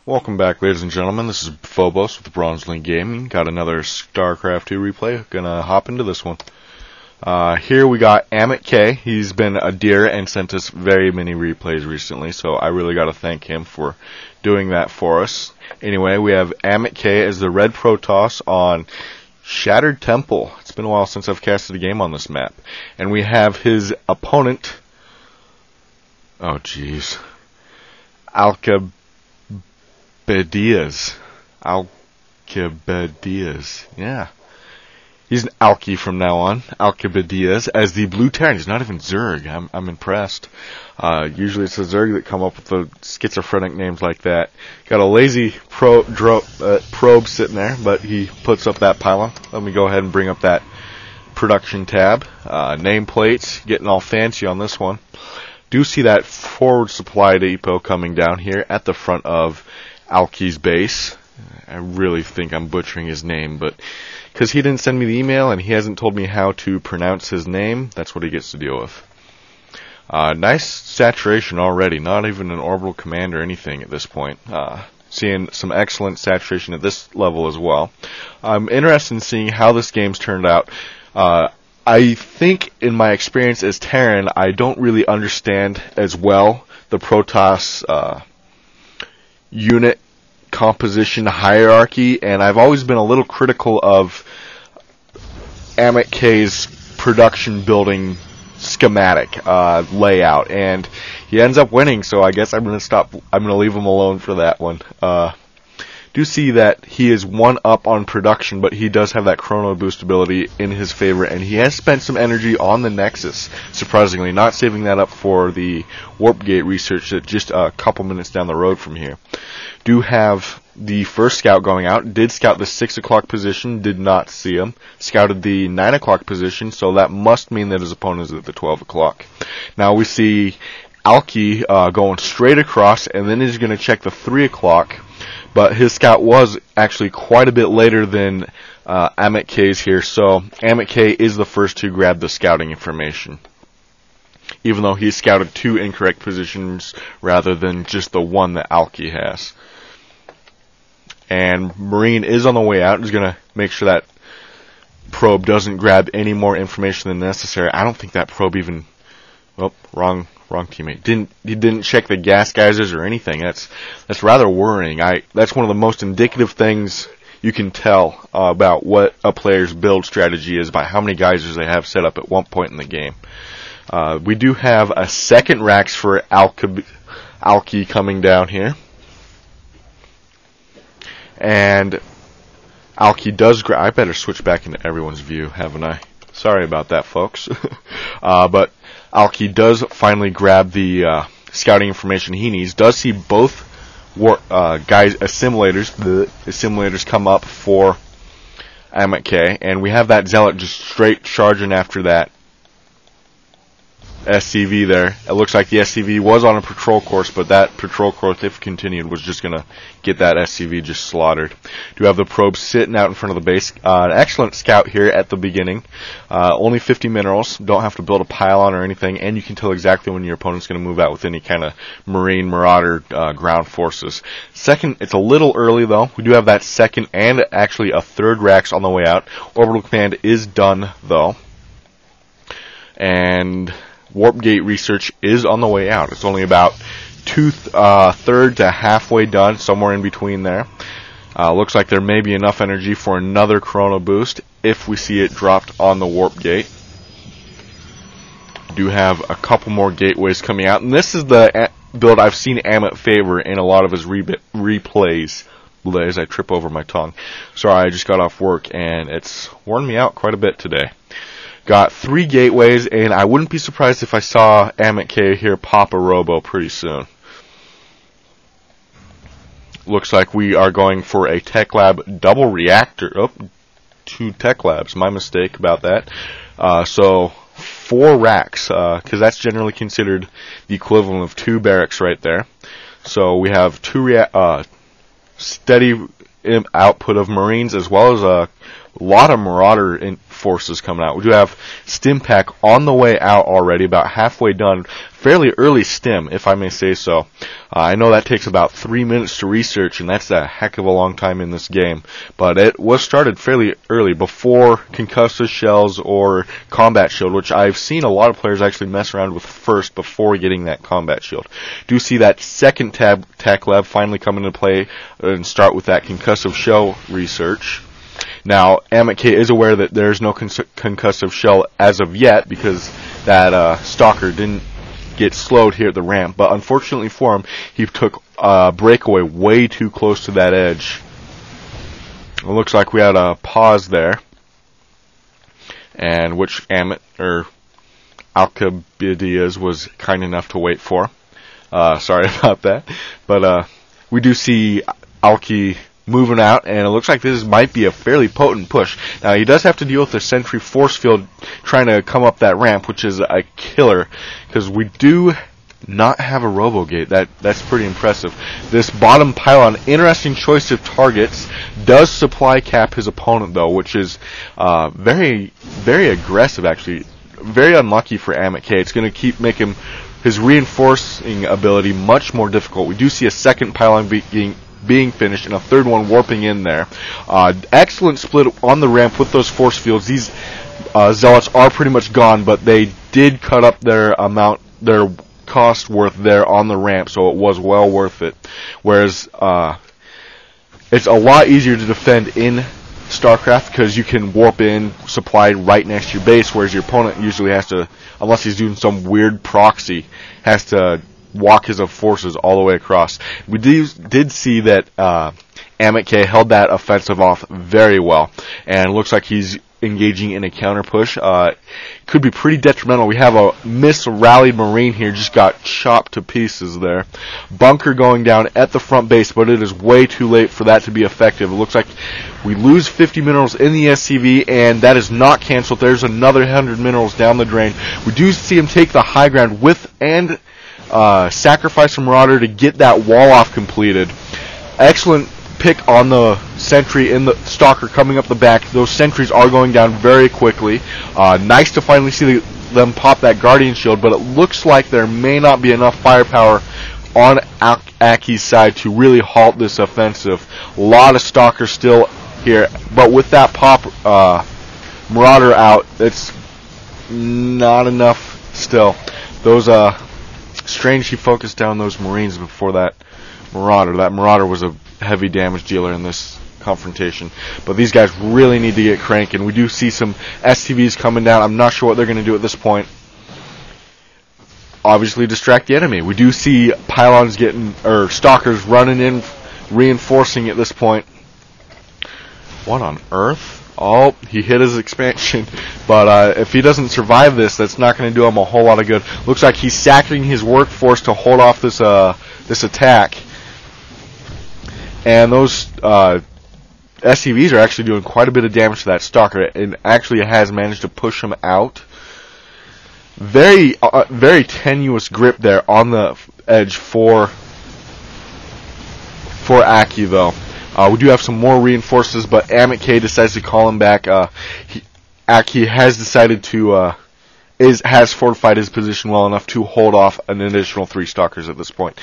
Welcome back, ladies and gentlemen. This is Phobos with BronzeLeagueGaming. Got another Starcraft 2 replay. Gonna hop into this one. Here we got amitk. He's been a dear and sent us very many replays recently, so I really gotta thank him for doing that for us. Anyway, we have amitk as the red Protoss on Shattered Temple. It's been a while since I've casted a game on this map. And we have his opponent, oh jeez, Alkibiades. Yeah. He's an Alki from now on. Alkibiades as the blue Terran. He's not even Zerg. I'm impressed. Usually it's the Zerg that come up with the schizophrenic names like that. Got a lazy probe sitting there, but he puts up that pylon. Let me go ahead and bring up that production tab. Nameplates, getting all fancy on this one. Do see that forward supply depot coming down here at the front of Alki's base. I really think I'm butchering his name, but because he didn't send me the email and he hasn't told me how to pronounce his name, that's what he gets to deal with. Nice saturation already, not even an orbital command or anything at this point. Seeing some excellent saturation at this level as well. I'm interested in seeing how this game's turned out. I think in my experience as Terran, I don't really understand as well the Protoss unit composition hierarchy, and I've always been a little critical of amitk's production building schematic layout, and he ends up winning, so I guess I'm going to leave him alone for that one. Do see that he is one up on production, but he does have that chrono boost ability in his favor, and he has spent some energy on the Nexus, surprisingly, not saving that up for the warp gate research that just a couple minutes down the road from here. Do have the first scout going out, did scout the 6 o'clock position, did not see him, scouted the 9 o'clock position, so that must mean that his opponent is at the 12 o'clock. Now we see Alki going straight across, and then he's going to check the 3 o'clock, but his scout was actually quite a bit later than amitk's here, so amitk is the first to grab the scouting information, even though he scouted 2 incorrect positions rather than just the one that Alki has. And Marine is on the way out. He's going to make sure that probe doesn't grab any more information than necessary. I don't think that probe even... Oh, wrong teammate. He didn't check the gas geysers or anything. That's rather worrying. That's one of the most indicative things you can tell about what a player's build strategy is by how many geysers they have set up at one point in the game. We do have a second Rax for Alki coming down here. And Alki does grab... I better switch back into everyone's view, haven't I? Sorry about that, folks. But Alki does finally grab the scouting information he needs. Does see both assimilators come up for amitk, and we have that Zealot just straight charging after that SCV there. It looks like the SCV was on a patrol course, but that patrol course, if continued, was just going to get that SCV just slaughtered. Do have the probe sitting out in front of the base. An excellent scout here at the beginning. Only 50 minerals. Don't have to build a pylon or anything, and you can tell exactly when your opponent's going to move out with any kind of Marine, Marauder, ground forces. Second, it's a little early though. We do have that second and actually a third Rax on the way out. Orbital command is done though. And warp gate research is on the way out. It's only about two-thirds to halfway done, somewhere in between there. Looks like there may be enough energy for another chrono boost if we see it dropped on the warp gate. Do have a couple more gateways coming out, and this is the build I've seen Amit favor in a lot of his replays. As I trip over my tongue. Sorry, I just got off work and it's worn me out quite a bit today. Got 3 gateways, and I wouldn't be surprised if I saw amitk here pop a robo pretty soon. Looks like we are going for a Tech Lab double reactor. Oh, 2 Tech Labs. My mistake about that. So 4 racks, because that's generally considered the equivalent of 2 barracks right there. So we have 2 steady output of Marines as well as a A lot of Marauder forces coming out. We do have Stim Pack on the way out already, about halfway done. Fairly early stim, if I may say so. I know that takes about 3 minutes to research, and that's a heck of a long time in this game. But it was started fairly early, before concussive shells or combat shield, which I've seen a lot of players actually mess around with first before getting that combat shield. Do see that second tac lab finally come into play and start with that concussive shell research. Now, amitk is aware that there's no concussive shell as of yet, because that stalker didn't get slowed here at the ramp, but unfortunately for him, he took breakaway way too close to that edge. It looks like we had a pause there, and which Alkibiades was kind enough to wait for. Sorry about that, but we do see Alki moving out, and it looks like this might be a fairly potent push. Now, he does have to deal with the sentry force field trying to come up that ramp, which is a killer, because we do not have a RoboGate. That's pretty impressive. This bottom pylon, interesting choice of targets, does supply cap his opponent, though, which is very, very aggressive, actually. Very unlucky for amitk. It's going to keep making his reinforcing ability much more difficult. We do see a second pylon being finished, and a third one warping in there. Excellent split on the ramp with those force fields. These zealots are pretty much gone, but they did cut up their cost worth there on the ramp, so it was well worth it. Whereas it's a lot easier to defend in Starcraft, because you can warp in supply right next to your base, whereas your opponent usually has to, unless he's doing some weird proxy, has to walk his forces all the way across. We did see that amitk held that offensive off very well, and it looks like he's engaging in a counter push. Could be pretty detrimental. We have a mis-rallied Marine here, just got chopped to pieces there. Bunker going down at the front base, but it is way too late for that to be effective. It looks like we lose 50 minerals in the SCV, and that is not canceled. There's another 100 minerals down the drain. We do see him take the high ground with and sacrifice a Marauder to get that wall off completed. Excellent pick on the sentry in the stalker coming up the back. Those sentries are going down very quickly. Nice to finally see them pop that guardian shield, but it looks like there may not be enough firepower on Aki's side to really halt this offensive. A lot of stalkers still here, but with that pop Marauder out, it's not enough still. Those strange he focused down those Marines before that Marauder. That Marauder was a heavy damage dealer in this confrontation. But these guys really need to get cranking. We do see some SCVs coming down. I'm not sure what they're going to do at this point. Obviously distract the enemy. We do see pylons or stalkers running in, reinforcing at this point. What on earth? Oh, he hit his expansion. But if he doesn't survive this, that's not going to do him a whole lot of good. Looks like he's sacking his workforce to hold off this attack. And those SCVs are actually doing quite a bit of damage to that stalker, and actually has managed to push him out. Very tenuous grip there on the edge for Aki, though. We do have some more reinforcements, but amitk decides to call him back. Aki has decided to has fortified his position well enough to hold off an additional 3 stalkers at this point.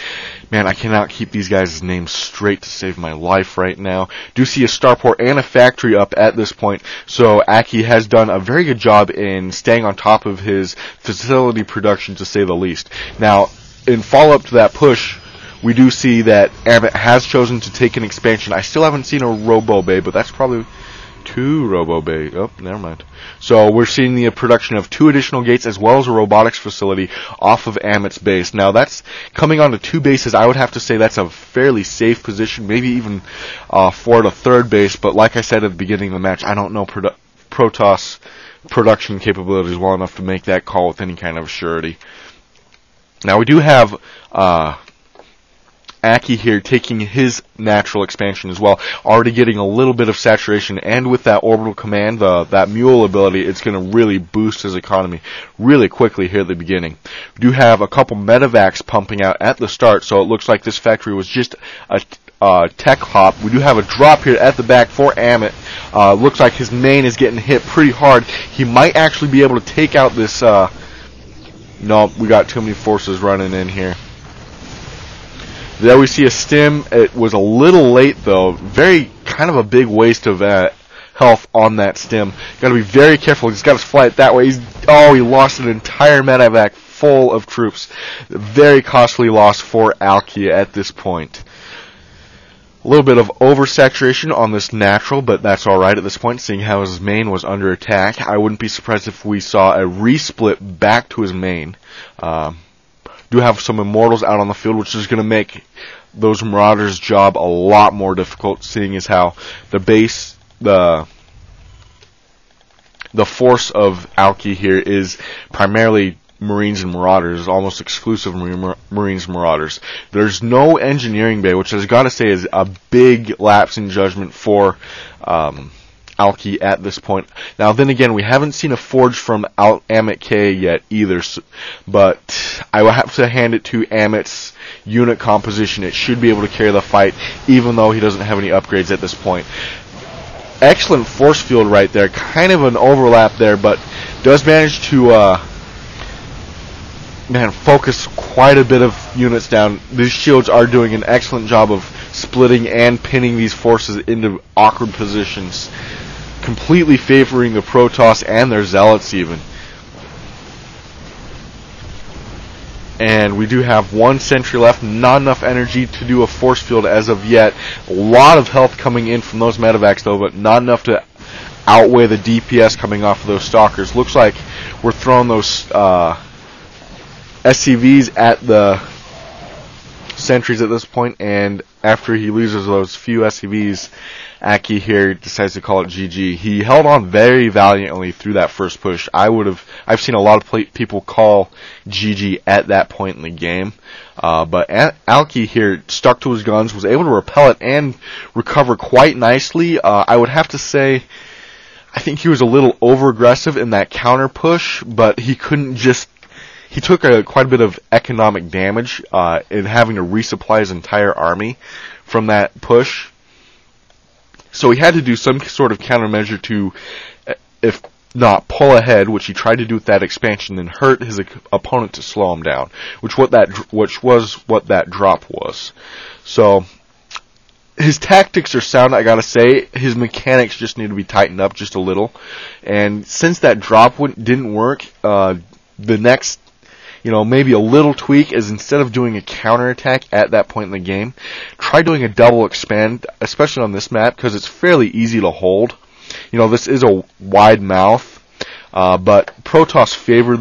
Man, I cannot keep these guys' names straight to save my life right now. Do see a starport and a factory up at this point, so Aki has done a very good job in staying on top of his facility production, to say the least. Now, in follow-up to that push, we do see that Amit has chosen to take an expansion. I still haven't seen a Robo Bay, but that's probably 2 Robo Bay. Oh, never mind. So we're seeing the production of 2 additional gates as well as a robotics facility off of Amit's base. Now that's coming onto 2 bases. I would have to say that's a fairly safe position, maybe even for the 3rd base. But like I said at the beginning of the match, I don't know Protoss production capabilities well enough to make that call with any kind of surety. Now we do have Aki here taking his natural expansion as well, already getting a little bit of saturation, and with that orbital command, that mule ability, it's going to really boost his economy really quickly here at the beginning. We do have a couple medevacs pumping out at the start, so it looks like this factory was just tech hop. We do have a drop here at the back for Amit. Looks like his main is getting hit pretty hard. He might actually be able to take out this... no, we got too many forces running in here. There we see a stim. It was a little late, though. Very kind of a big waste of health on that stim. Got to be very careful. He's got to fly it that way. He lost an entire medevac full of troops. Very costly loss for Alki at this point. A little bit of oversaturation on this natural, but that's alright at this point, seeing how his main was under attack. I wouldn't be surprised if we saw a resplit back to his main. Do have some immortals out on the field, which is going to make those Marauders' job a lot more difficult, seeing as how the base, the force of Alki here is primarily Marines and Marauders, almost exclusive Marines and Marauders. There's no engineering bay, which I've got to say is a big lapse in judgment for Alki at this point. Now, then again, we haven't seen a forge from amitk yet either, but I will have to hand it to Amit's unit composition. It should be able to carry the fight, even though he doesn't have any upgrades at this point. Excellent force field right there. Kind of an overlap there, but does manage to focus quite a bit of units down. These shields are doing an excellent job of splitting and pinning these forces into awkward positions, completely favoring the Protoss and their Zealots even. And we do have one sentry left, not enough energy to do a force field as of yet. A lot of health coming in from those medevacs though, but not enough to outweigh the DPS coming off of those stalkers. Looks like we're throwing those SCVs at the sentries at this point, and after he loses those few SCVs, Aki here decides to call it GG. He held on very valiantly through that first push. I've seen a lot of people call GG at that point in the game, but Alki here stuck to his guns, was able to repel it and recover quite nicely. I would have to say, I think he was a little over aggressive in that counter push, but he couldn't just. He took quite a bit of economic damage in having to resupply his entire army from that push. So he had to do some sort of countermeasure to, if not pull ahead, which he tried to do with that expansion, then hurt his opponent to slow him down, which was what that drop was. So his tactics are sound, I gotta say. His mechanics just need to be tightened up just a little. And since that drop didn't work, the next, maybe a little tweak is, instead of doing a counterattack at that point in the game, try doing a double expand, especially on this map, because it's fairly easy to hold. This is a wide mouth, but Protoss favors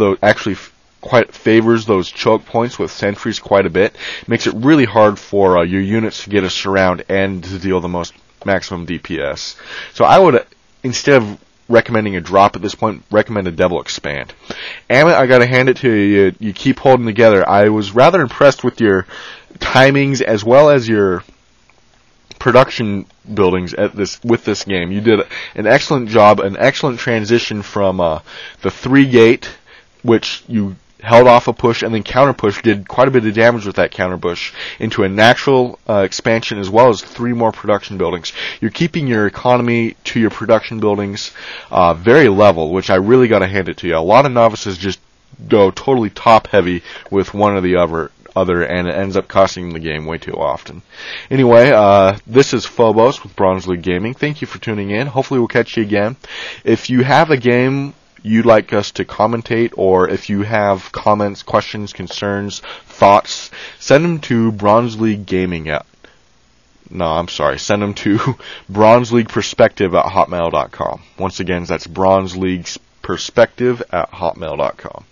those choke points with sentries quite a bit. Makes it really hard for your units to get a surround and to deal the maximum DPS. So I would, instead of recommending a drop at this point, recommend a double expand. Amit, I gotta hand it to you. You keep holding together. I was rather impressed with your timings as well as your production buildings with this game. You did an excellent job, an excellent transition from the 3-gate, which you held off a push and then counter push, did quite a bit of damage with that counter push, into a natural expansion as well as 3 more production buildings. You're keeping your economy to your production buildings very level, which I really got to hand it to you. A lot of novices just go totally top heavy with one or the other, and it ends up costing them the game way too often. Anyway, this is Phobos with Bronze League Gaming. Thank you for tuning in. Hopefully we'll catch you again. If you have a game you'd like us to commentate, or if you have comments, questions, concerns, thoughts, send them to BronzeLeagueGaming send them to BronzeLeaguePerspective@hotmail.com. Once again, that's BronzeLeaguePerspective@hotmail.com.